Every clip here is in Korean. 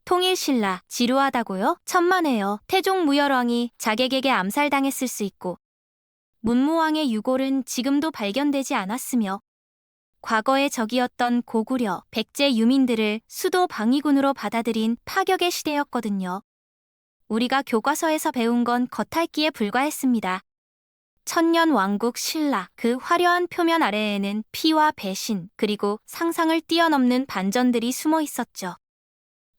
통일신라, 지루하다고요? 천만에요. 태종무열왕이 자객에게 암살당했을 수 있고 문무왕의 유골은 지금도 발견되지 않았으며 과거의 적이었던 고구려, 백제 유민들을 수도 방위군으로 받아들인 파격의 시대였거든요. 우리가 교과서에서 배운 건 겉핥기에 불과했습니다. 천년왕국 신라, 그 화려한 표면 아래에는 피와 배신, 그리고 상상을 뛰어넘는 반전들이 숨어 있었죠.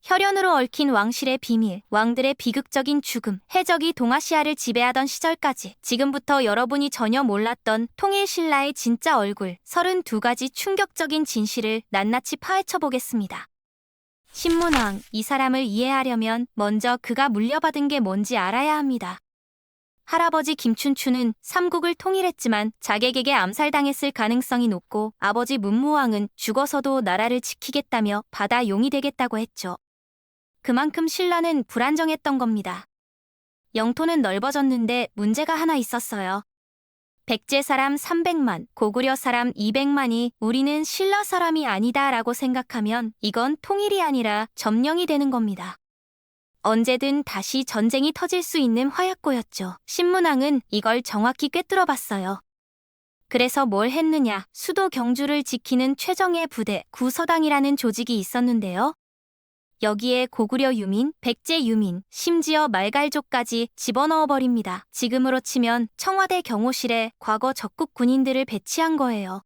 혈연으로 얽힌 왕실의 비밀, 왕들의 비극적인 죽음, 해적이 동아시아를 지배하던 시절까지 지금부터 여러분이 전혀 몰랐던 통일신라의 진짜 얼굴, 32가지 충격적인 진실을 낱낱이 파헤쳐 보겠습니다. 신문왕, 이 사람을 이해하려면 먼저 그가 물려받은 게 뭔지 알아야 합니다. 할아버지 김춘추는 삼국을 통일했지만 자객에게 암살당했을 가능성이 높고 아버지 문무왕은 죽어서도 나라를 지키겠다며 바다 용이 되겠다고 했죠. 그만큼 신라는 불안정했던 겁니다. 영토는 넓어졌는데 문제가 하나 있었어요. 백제 사람 300만, 고구려 사람 200만이 우리는 신라 사람이 아니다 라고 생각하면 이건 통일이 아니라 점령이 되는 겁니다. 언제든 다시 전쟁이 터질 수 있는 화약고였죠. 신문왕은 이걸 정확히 꿰뚫어봤어요. 그래서 뭘 했느냐? 수도 경주를 지키는 최정예 부대, 구서당이라는 조직이 있었는데요. 여기에 고구려 유민, 백제 유민, 심지어 말갈족까지 집어넣어버립니다. 지금으로 치면 청와대 경호실에 과거 적국 군인들을 배치한 거예요.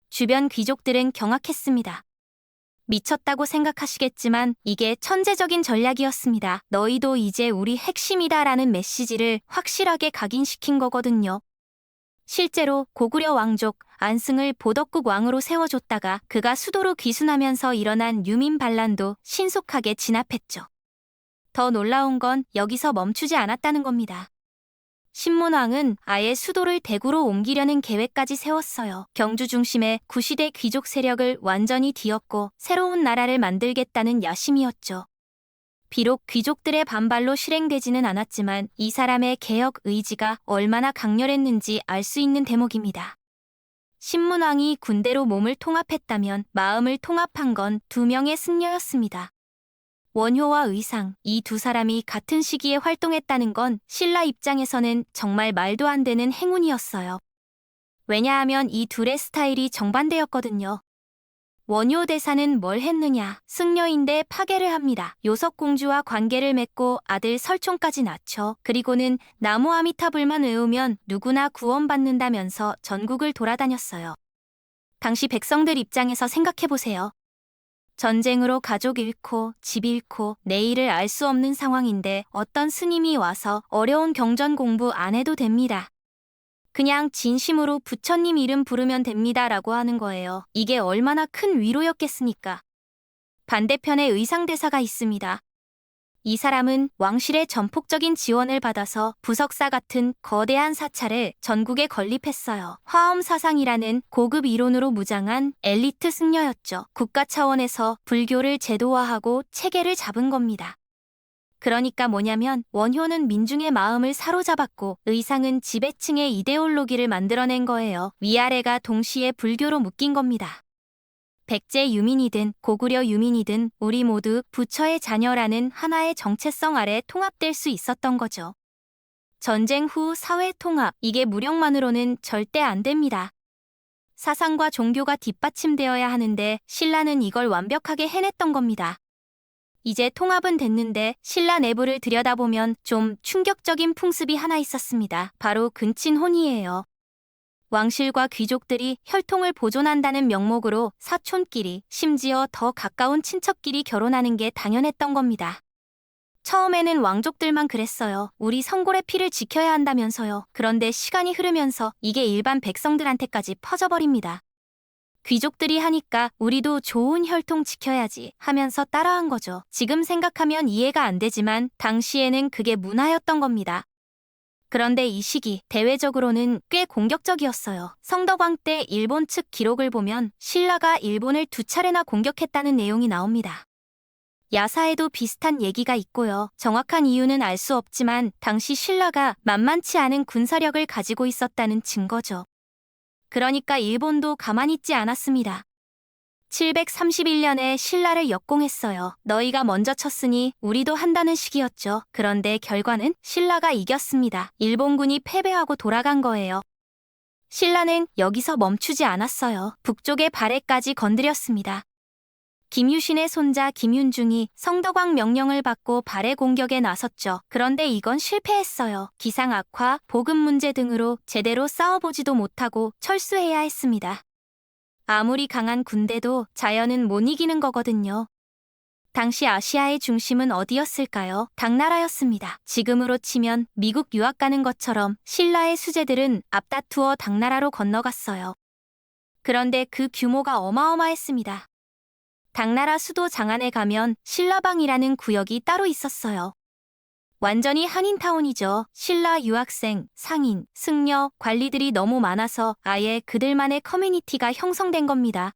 주변 귀족들은 경악했습니다. 미쳤다고 생각하시겠지만 이게 천재적인 전략이었습니다. 너희도 이제 우리 핵심이다 라는 메시지를 확실하게 각인시킨 거거든요. 실제로 고구려 왕족 안승을 보덕국 왕으로 세워줬다가 그가 수도로 귀순하면서 일어난 유민 반란도 신속하게 진압했죠. 더 놀라운 건 여기서 멈추지 않았다는 겁니다. 신문왕은 아예 수도를 대구로 옮기려는 계획까지 세웠어요. 경주 중심의 구시대 귀족 세력을 완전히 뒤엎고 새로운 나라를 만들겠다는 야심이었죠. 비록 귀족들의 반발로 실행되지는 않았지만 이 사람의 개혁 의지가 얼마나 강렬했는지 알 수 있는 대목입니다. 신문왕이 군대로 몸을 통합했다면 마음을 통합한 건 2명의 승려였습니다. 원효와 의상, 이 두 사람이 같은 시기에 활동했다는 건 신라 입장에서는 정말 말도 안 되는 행운이었어요. 왜냐하면 이 둘의 스타일이 정반대였거든요. 원효 대사는 뭘 했느냐? 승려인데 파괴를 합니다. 요석공주와 관계를 맺고 아들 설총까지 낳죠. 그리고는 나무 아미타불만 외우면 누구나 구원받는다면서 전국을 돌아다녔어요. 당시 백성들 입장에서 생각해보세요. 전쟁으로 가족 잃고 집 잃고 내일을 알 수 없는 상황인데 어떤 스님이 와서 어려운 경전 공부 안 해도 됩니다. 그냥 진심으로 부처님 이름 부르면 됩니다 라고 하는 거예요. 이게 얼마나 큰 위로였겠습니까? 반대편에 의상대사가 있습니다. 이 사람은 왕실의 전폭적인 지원을 받아서 부석사 같은 거대한 사찰을 전국에 건립했어요. 화엄사상이라는 고급 이론으로 무장한 엘리트 승려였죠. 국가 차원에서 불교를 제도화하고 체계를 잡은 겁니다. 그러니까 뭐냐면 원효는 민중의 마음을 사로잡았고 의상은 지배층의 이데올로기를 만들어낸 거예요. 위아래가 동시에 불교로 묶인 겁니다. 백제 유민이든 고구려 유민이든 우리 모두 부처의 자녀라는 하나의 정체성 아래 통합될 수 있었던 거죠. 전쟁 후 사회 통합, 이게 무력만으로는 절대 안 됩니다. 사상과 종교가 뒷받침되어야 하는데 신라는 이걸 완벽하게 해냈던 겁니다. 이제 통합은 됐는데 신라 내부를 들여다보면 좀 충격적인 풍습이 하나 있었습니다. 바로 근친혼이에요. 왕실과 귀족들이 혈통을 보존한다는 명목으로 사촌끼리, 심지어 더 가까운 친척끼리 결혼하는 게 당연했던 겁니다. 처음에는 왕족들만 그랬어요. 우리 성골의 피를 지켜야 한다면서요. 그런데 시간이 흐르면서 이게 일반 백성들한테까지 퍼져버립니다. 귀족들이 하니까 우리도 좋은 혈통 지켜야지 하면서 따라한 거죠. 지금 생각하면 이해가 안 되지만 당시에는 그게 문화였던 겁니다. 그런데 이 시기 대외적으로는 꽤 공격적이었어요. 성덕왕 때 일본 측 기록을 보면 신라가 일본을 2차례나 공격했다는 내용이 나옵니다. 야사에도 비슷한 얘기가 있고요. 정확한 이유는 알 수 없지만 당시 신라가 만만치 않은 군사력을 가지고 있었다는 증거죠. 그러니까 일본도 가만히 있지 않았습니다. 731년에 신라를 역공했어요. 너희가 먼저 쳤으니 우리도 한다는 식이었죠. 그런데 결과는 신라가 이겼습니다. 일본군이 패배하고 돌아간 거예요. 신라는 여기서 멈추지 않았어요. 북쪽의 발해까지 건드렸습니다. 김유신의 손자 김윤중이 성덕왕 명령을 받고 발해 공격에 나섰죠. 그런데 이건 실패했어요. 기상 악화, 보급 문제 등으로 제대로 싸워보지도 못하고 철수해야 했습니다. 아무리 강한 군대도 자연은 못 이기는 거거든요. 당시 아시아의 중심은 어디였을까요? 당나라였습니다. 지금으로 치면 미국 유학 가는 것처럼 신라의 수재들은 앞다투어 당나라로 건너갔어요. 그런데 그 규모가 어마어마했습니다. 당나라 수도 장안에 가면 신라방이라는 구역이 따로 있었어요. 완전히 한인타운이죠. 신라 유학생, 상인, 승려, 관리들이 너무 많아서 아예 그들만의 커뮤니티가 형성된 겁니다.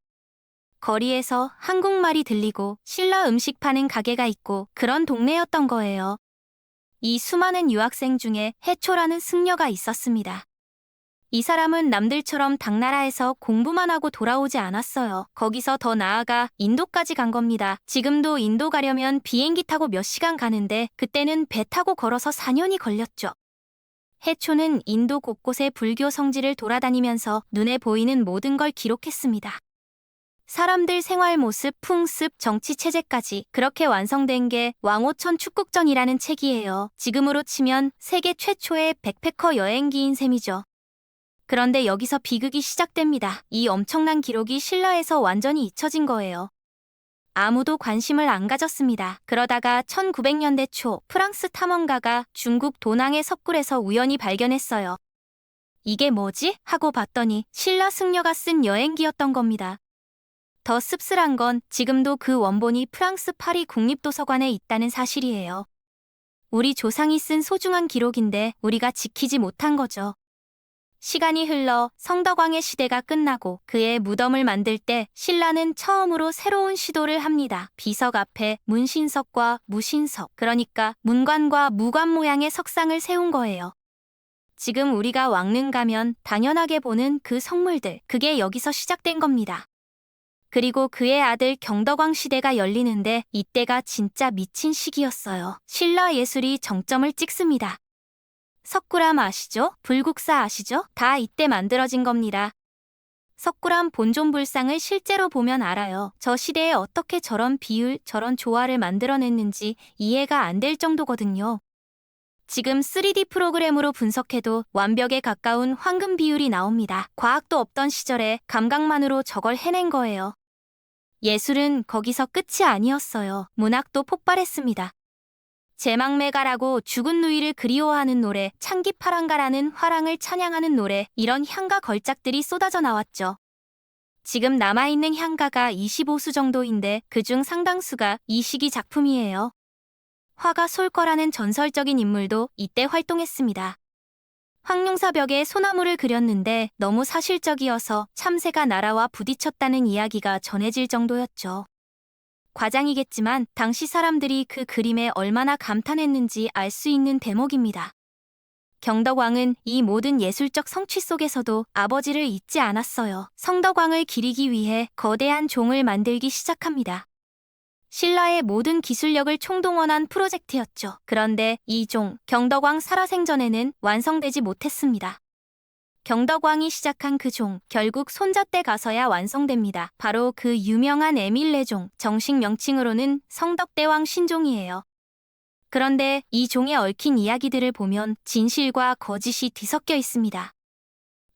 거리에서 한국말이 들리고 신라 음식 파는 가게가 있고 그런 동네였던 거예요. 이 수많은 유학생 중에 해초라는 승려가 있었습니다. 이 사람은 남들처럼 당나라에서 공부만 하고 돌아오지 않았어요. 거기서 더 나아가 인도까지 간 겁니다. 지금도 인도 가려면 비행기 타고 몇 시간 가는데 그때는 배 타고 걸어서 4년이 걸렸죠. 해초는 인도 곳곳의 불교 성지를 돌아다니면서 눈에 보이는 모든 걸 기록했습니다. 사람들 생활 모습, 풍습, 정치 체제까지 그렇게 완성된 게 왕오천 축국전이라는 책이에요. 지금으로 치면 세계 최초의 백패커 여행기인 셈이죠. 그런데 여기서 비극이 시작됩니다. 이 엄청난 기록이 신라에서 완전히 잊혀진 거예요. 아무도 관심을 안 가졌습니다. 그러다가 1900년대 초 프랑스 탐험가가 중국 도낭의 석굴에서 우연히 발견했어요. 이게 뭐지? 하고 봤더니 신라 승려가 쓴 여행기였던 겁니다. 더 씁쓸한 건 지금도 그 원본이 프랑스 파리 국립도서관에 있다는 사실이에요. 우리 조상이 쓴 소중한 기록인데 우리가 지키지 못한 거죠. 시간이 흘러 성덕왕의 시대가 끝나고 그의 무덤을 만들 때 신라는 처음으로 새로운 시도를 합니다. 비석 앞에 문신석과 무신석, 그러니까 문관과 무관 모양의 석상을 세운 거예요. 지금 우리가 왕릉 가면 당연하게 보는 그 성물들, 그게 여기서 시작된 겁니다. 그리고 그의 아들 경덕왕 시대가 열리는데 이때가 진짜 미친 시기였어요. 신라 예술이 정점을 찍습니다. 석굴암 아시죠? 불국사 아시죠? 다 이때 만들어진 겁니다. 석굴암 본존불상을 실제로 보면 알아요. 저 시대에 어떻게 저런 비율, 저런 조화를 만들어냈는지 이해가 안 될 정도거든요. 지금 3D 프로그램으로 분석해도 완벽에 가까운 황금 비율이 나옵니다. 과학도 없던 시절에 감각만으로 저걸 해낸 거예요. 예술은 거기서 끝이 아니었어요. 문학도 폭발했습니다. 제망매가라고 죽은 누이를 그리워하는 노래, 창기파랑가라는 화랑을 찬양하는 노래, 이런 향가 걸작들이 쏟아져 나왔죠. 지금 남아있는 향가가 25수 정도인데 그중 상당수가 이 시기 작품이에요. 화가 솔거라는 전설적인 인물도 이때 활동했습니다. 황룡사벽에 소나무를 그렸는데 너무 사실적이어서 참새가 날아와 부딪혔다는 이야기가 전해질 정도였죠. 과장이겠지만 당시 사람들이 그 그림에 얼마나 감탄했는지 알 수 있는 대목입니다. 경덕왕은 이 모든 예술적 성취 속에서도 아버지를 잊지 않았어요. 성덕왕을 기리기 위해 거대한 종을 만들기 시작합니다. 신라의 모든 기술력을 총동원한 프로젝트였죠. 그런데 이 종, 경덕왕 살아생전에는 완성되지 못했습니다. 경덕왕이 시작한 그 종, 결국 손자 때 가서야 완성됩니다. 바로 그 유명한 에밀레종, 정식 명칭으로는 성덕대왕 신종이에요. 그런데 이 종에 얽힌 이야기들을 보면 진실과 거짓이 뒤섞여 있습니다.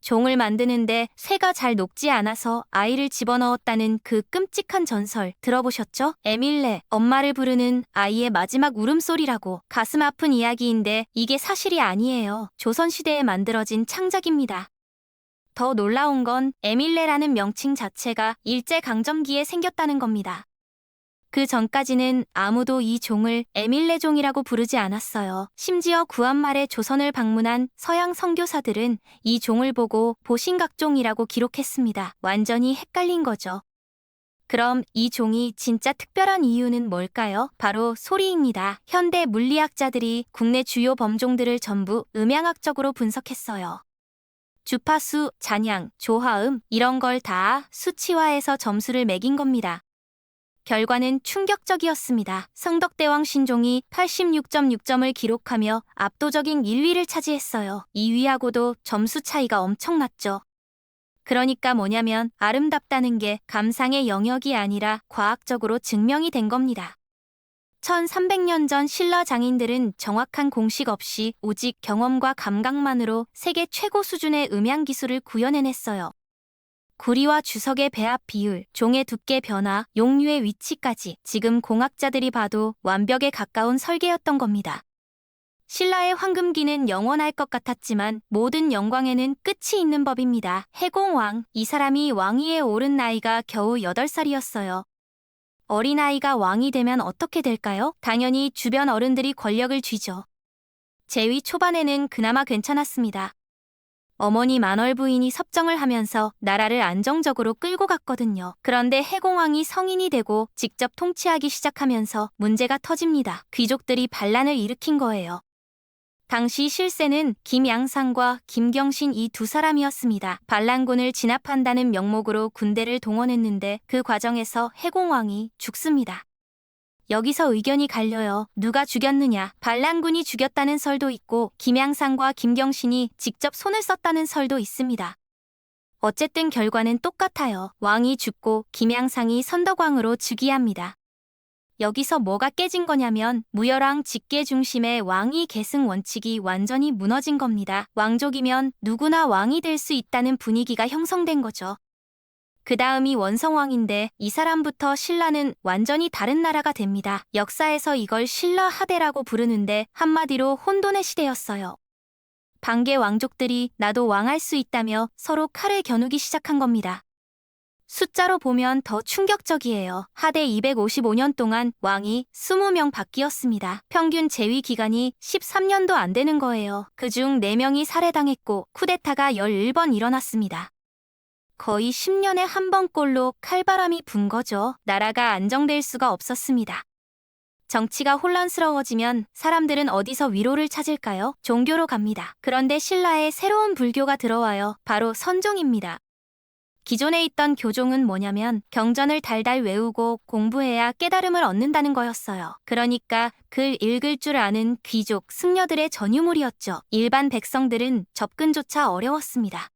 종을 만드는데 쇠가 잘 녹지 않아서 아이를 집어넣었다는 그 끔찍한 전설 들어보셨죠? 에밀레, 엄마를 부르는 아이의 마지막 울음소리라고. 가슴 아픈 이야기인데 이게 사실이 아니에요. 조선시대에 만들어진 창작입니다. 더 놀라운 건 에밀레라는 명칭 자체가 일제강점기에 생겼다는 겁니다. 그 전까지는 아무도 이 종을 에밀레종이라고 부르지 않았어요. 심지어 구한말에 조선을 방문한 서양 선교사들은 이 종을 보고 보신각종이라고 기록했습니다. 완전히 헷갈린 거죠. 그럼 이 종이 진짜 특별한 이유는 뭘까요? 바로 소리입니다. 현대 물리학자들이 국내 주요 범종들을 전부 음향학적으로 분석했어요. 주파수, 잔향, 조화음 이런 걸 다 수치화해서 점수를 매긴 겁니다. 결과는 충격적이었습니다. 성덕대왕 신종이 86.6점을 기록하며 압도적인 1위를 차지했어요. 2위하고도 점수 차이가 엄청났죠. 그러니까 뭐냐면 아름답다는 게 감상의 영역이 아니라 과학적으로 증명이 된 겁니다. 1300년 전 신라 장인들은 정확한 공식 없이 오직 경험과 감각만으로 세계 최고 수준의 음향 기술을 구현해냈어요. 구리와 주석의 배합 비율, 종의 두께 변화, 용류의 위치까지 지금 공학자들이 봐도 완벽에 가까운 설계였던 겁니다. 신라의 황금기는 영원할 것 같았지만 모든 영광에는 끝이 있는 법입니다. 해공왕, 이 사람이 왕위에 오른 나이가 겨우 8살이었어요. 어린아이가 왕이 되면 어떻게 될까요? 당연히 주변 어른들이 권력을 쥐죠. 재위 초반에는 그나마 괜찮았습니다. 어머니 만월 부인이 섭정을 하면서 나라를 안정적으로 끌고 갔거든요. 그런데 해공왕이 성인이 되고 직접 통치하기 시작하면서 문제가 터집니다. 귀족들이 반란을 일으킨 거예요. 당시 실세는 김양상과 김경신 이 두 사람이었습니다. 반란군을 진압한다는 명목으로 군대를 동원했는데 그 과정에서 해공왕이 죽습니다. 여기서 의견이 갈려요. 누가 죽였느냐? 반란군이 죽였다는 설도 있고 김양상과 김경신이 직접 손을 썼다는 설도 있습니다. 어쨌든 결과는 똑같아요. 왕이 죽고 김양상이 선덕왕으로 즉위합니다. 여기서 뭐가 깨진 거냐면 무열왕 직계 중심의 왕위 계승 원칙이 완전히 무너진 겁니다. 왕족이면 누구나 왕이 될 수 있다는 분위기가 형성된 거죠. 그 다음이 원성왕인데 이 사람부터 신라는 완전히 다른 나라가 됩니다. 역사에서 이걸 신라 하대라고 부르는데 한마디로 혼돈의 시대였어요. 반개 왕족들이 나도 왕할 수 있다며 서로 칼을 겨누기 시작한 겁니다. 숫자로 보면 더 충격적이에요. 하대 255년 동안 왕이 20명 바뀌었습니다. 평균 재위 기간이 13년도 안 되는 거예요. 그중 4명이 살해당했고 쿠데타가 11번 일어났습니다. 거의 10년에 한 번꼴로 칼바람이 분 거죠. 나라가 안정될 수가 없었습니다. 정치가 혼란스러워지면 사람들은 어디서 위로를 찾을까요? 종교로 갑니다. 그런데 신라에 새로운 불교가 들어와요. 바로 선종입니다. 기존에 있던 교종은 뭐냐면 경전을 달달 외우고 공부해야 깨달음을 얻는다는 거였어요. 그러니까 글 읽을 줄 아는 귀족, 승려들의 전유물이었죠. 일반 백성들은 접근조차 어려웠습니다.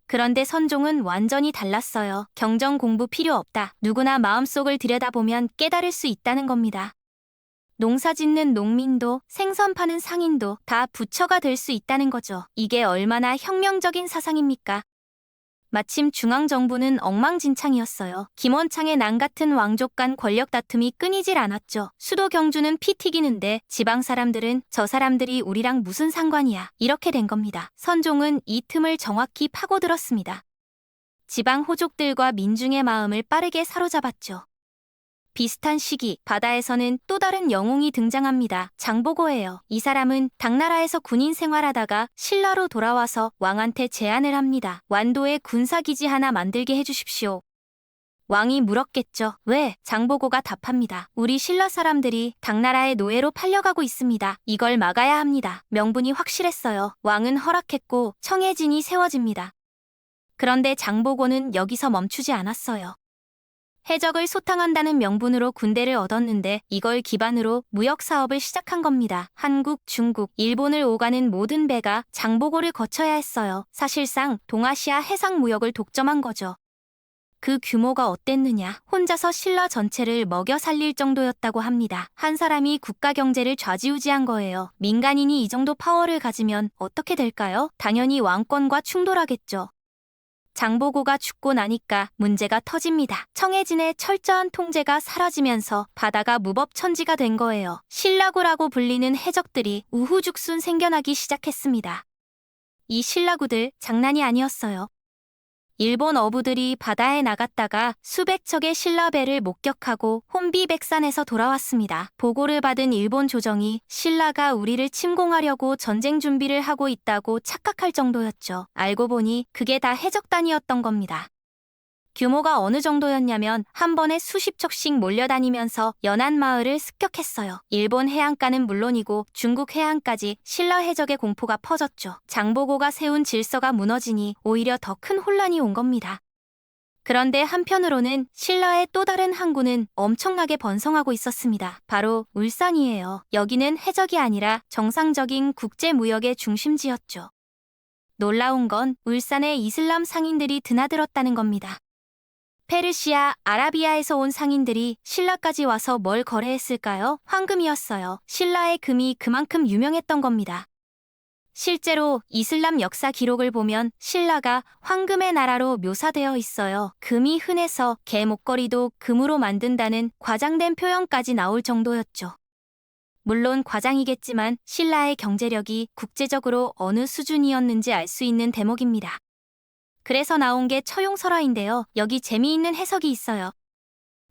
그런데 선종은 완전히 달랐어요. 경전 공부 필요 없다. 누구나 마음속을 들여다보면 깨달을 수 있다는 겁니다. 농사 짓는 농민도 생선 파는 상인도 다 부처가 될 수 있다는 거죠. 이게 얼마나 혁명적인 사상입니까? 마침 중앙정부는 엉망진창이었어요. 김원창의 난같은 왕족 간 권력 다툼이 끊이질 않았죠. 수도 경주는 피 튀기는데 지방 사람들은 저 사람들이 우리랑 무슨 상관이야. 이렇게 된 겁니다. 선종은 이 틈을 정확히 파고들었습니다. 지방 호족들과 민중의 마음을 빠르게 사로잡았죠. 비슷한 시기 바다에서는 또 다른 영웅이 등장합니다. 장보고예요. 이 사람은 당나라에서 군인 생활하다가 신라로 돌아와서 왕한테 제안을 합니다. 완도에 군사기지 하나 만들게 해주십시오. 왕이 물었겠죠. 왜? 장보고가 답합니다. 우리 신라 사람들이 당나라의 노예로 팔려가고 있습니다. 이걸 막아야 합니다. 명분이 확실했어요. 왕은 허락했고 청해진이 세워집니다. 그런데 장보고는 여기서 멈추지 않았어요. 해적을 소탕한다는 명분으로 군대를 얻었는데 이걸 기반으로 무역 사업을 시작한 겁니다. 한국, 중국, 일본을 오가는 모든 배가 장보고를 거쳐야 했어요. 사실상 동아시아 해상 무역을 독점한 거죠. 그 규모가 어땠느냐? 혼자서 신라 전체를 먹여 살릴 정도였다고 합니다. 한 사람이 국가 경제를 좌지우지한 거예요. 민간인이 이 정도 파워를 가지면 어떻게 될까요? 당연히 왕권과 충돌하겠죠. 장보고가 죽고 나니까 문제가 터집니다. 청해진의 철저한 통제가 사라지면서 바다가 무법천지가 된 거예요. 신라구라고 불리는 해적들이 우후죽순 생겨나기 시작했습니다. 이 신라구들 장난이 아니었어요. 일본 어부들이 바다에 나갔다가 수백 척의 신라배를 목격하고 혼비백산해서 돌아왔습니다. 보고를 받은 일본 조정이 신라가 우리를 침공하려고 전쟁 준비를 하고 있다고 착각할 정도였죠. 알고 보니 그게 다 해적단이었던 겁니다. 규모가 어느 정도였냐면 한 번에 수십 척씩 몰려다니면서 연안 마을을 습격했어요. 일본 해안가는 물론이고 중국 해안까지 신라 해적의 공포가 퍼졌죠. 장보고가 세운 질서가 무너지니 오히려 더 큰 혼란이 온 겁니다. 그런데 한편으로는 신라의 또 다른 항구는 엄청나게 번성하고 있었습니다. 바로 울산이에요. 여기는 해적이 아니라 정상적인 국제무역의 중심지였죠. 놀라운 건 울산에 이슬람 상인들이 드나들었다는 겁니다. 페르시아, 아라비아에서 온 상인들이 신라까지 와서 뭘 거래했을까요? 황금이었어요. 신라의 금이 그만큼 유명했던 겁니다. 실제로 이슬람 역사 기록을 보면 신라가 황금의 나라로 묘사되어 있어요. 금이 흔해서 개 목걸이도 금으로 만든다는 과장된 표현까지 나올 정도였죠. 물론 과장이겠지만 신라의 경제력이 국제적으로 어느 수준이었는지 알 수 있는 대목입니다. 그래서 나온 게 처용설화인데요. 여기 재미있는 해석이 있어요.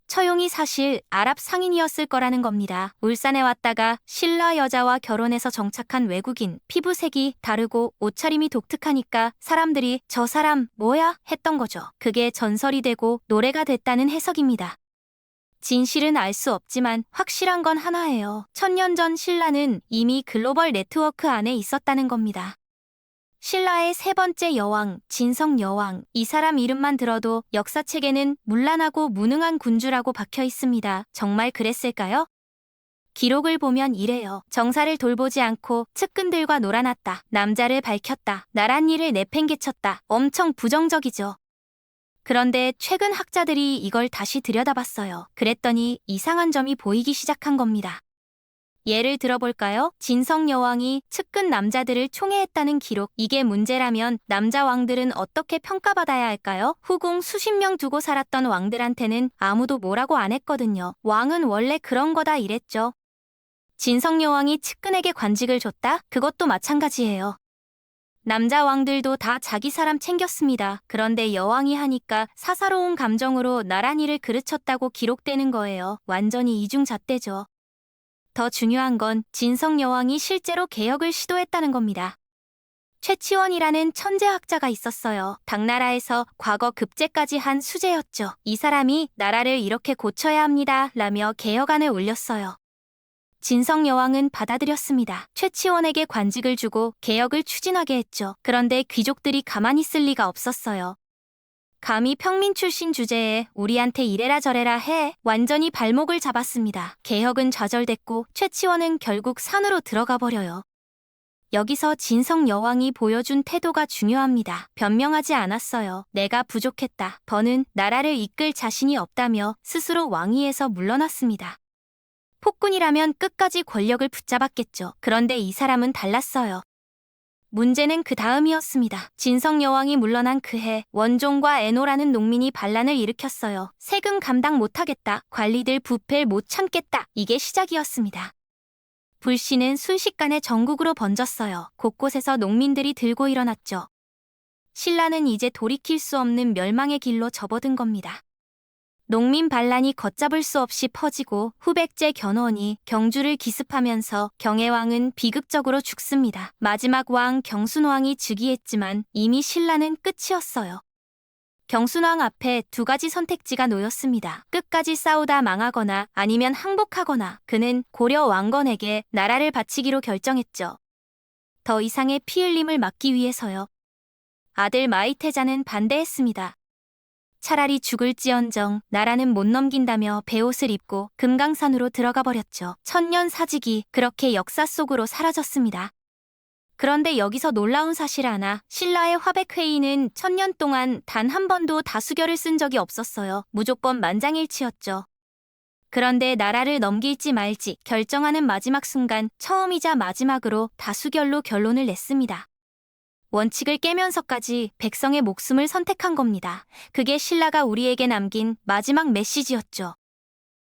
처용이 사실 아랍 상인이었을 거라는 겁니다. 울산에 왔다가 신라 여자와 결혼해서 정착한 외국인, 피부색이 다르고 옷차림이 독특하니까 사람들이 저 사람 뭐야? 했던 거죠. 그게 전설이 되고 노래가 됐다는 해석입니다. 진실은 알 수 없지만 확실한 건 하나예요. 1000년 전 신라는 이미 글로벌 네트워크 안에 있었다는 겁니다. 신라의 세 번째 여왕, 진성 여왕. 이 사람 이름만 들어도 역사책에는 문란하고 무능한 군주라고 박혀 있습니다. 정말 그랬을까요? 기록을 보면 이래요. 정사를 돌보지 않고 측근들과 놀아났다. 남자를 밝혔다. 나란 일을 내팽개쳤다. 엄청 부정적이죠. 그런데 최근 학자들이 이걸 다시 들여다봤어요. 그랬더니 이상한 점이 보이기 시작한 겁니다. 예를 들어볼까요? 진성 여왕이 측근 남자들을 총애했다는 기록. 이게 문제라면 남자 왕들은 어떻게 평가받아야 할까요? 후궁 수십 명 두고 살았던 왕들한테는 아무도 뭐라고 안 했거든요. 왕은 원래 그런 거다 이랬죠. 진성 여왕이 측근에게 관직을 줬다? 그것도 마찬가지예요. 남자 왕들도 다 자기 사람 챙겼습니다. 그런데 여왕이 하니까 사사로운 감정으로 나란 일을 그르쳤다고 기록되는 거예요. 완전히 이중잣대죠. 더 중요한 건 진성 여왕이 실제로 개혁을 시도했다는 겁니다. 최치원이라는 천재학자가 있었어요. 당나라에서 과거 급제까지 한 수재였죠. 이 사람이 나라를 이렇게 고쳐야 합니다 라며 개혁안을 올렸어요. 진성 여왕은 받아들였습니다. 최치원에게 관직을 주고 개혁을 추진하게 했죠. 그런데 귀족들이 가만히 있을 리가 없었어요. 감히 평민 출신 주제에 우리한테 이래라 저래라 해 완전히 발목을 잡았습니다. 개혁은 좌절됐고 최치원은 결국 산으로 들어가 버려요. 여기서 진성 여왕이 보여준 태도가 중요합니다. 변명하지 않았어요. 내가 부족했다. 더는 나라를 이끌 자신이 없다며 스스로 왕위에서 물러났습니다. 폭군이라면 끝까지 권력을 붙잡았겠죠. 그런데 이 사람은 달랐어요. 문제는 그 다음이었습니다. 진성 여왕이 물러난 그해 원종과 애노라는 농민이 반란을 일으켰어요. 세금 감당 못하겠다. 관리들 부패를 못 참겠다. 이게 시작이었습니다. 불씨는 순식간에 전국으로 번졌어요. 곳곳에서 농민들이 들고 일어났죠. 신라는 이제 돌이킬 수 없는 멸망의 길로 접어든 겁니다. 농민 반란이 걷잡을 수 없이 퍼지고 후백제 견훤이 경주를 기습하면서 경혜왕은 비극적으로 죽습니다. 마지막 왕 경순왕이 즉위했지만 이미 신라는 끝이었어요. 경순왕 앞에 두 가지 선택지가 놓였습니다. 끝까지 싸우다 망하거나 아니면 항복하거나. 그는 고려 왕건에게 나라를 바치기로 결정했죠. 더 이상의 피 흘림을 막기 위해서요. 아들 마이태자는 반대했습니다. 차라리 죽을지언정 나라는 못 넘긴다며 베옷을 입고 금강산으로 들어가 버렸죠. 1000년 사직이 그렇게 역사 속으로 사라졌습니다. 그런데 여기서 놀라운 사실 하나. 신라의 화백회의는 1000년 동안 단 한 번도 다수결을 쓴 적이 없었어요. 무조건 만장일치였죠. 그런데 나라를 넘길지 말지 결정하는 마지막 순간 처음이자 마지막으로 다수결로 결론을 냈습니다. 원칙을 깨면서까지 백성의 목숨을 선택한 겁니다. 그게 신라가 우리에게 남긴 마지막 메시지였죠.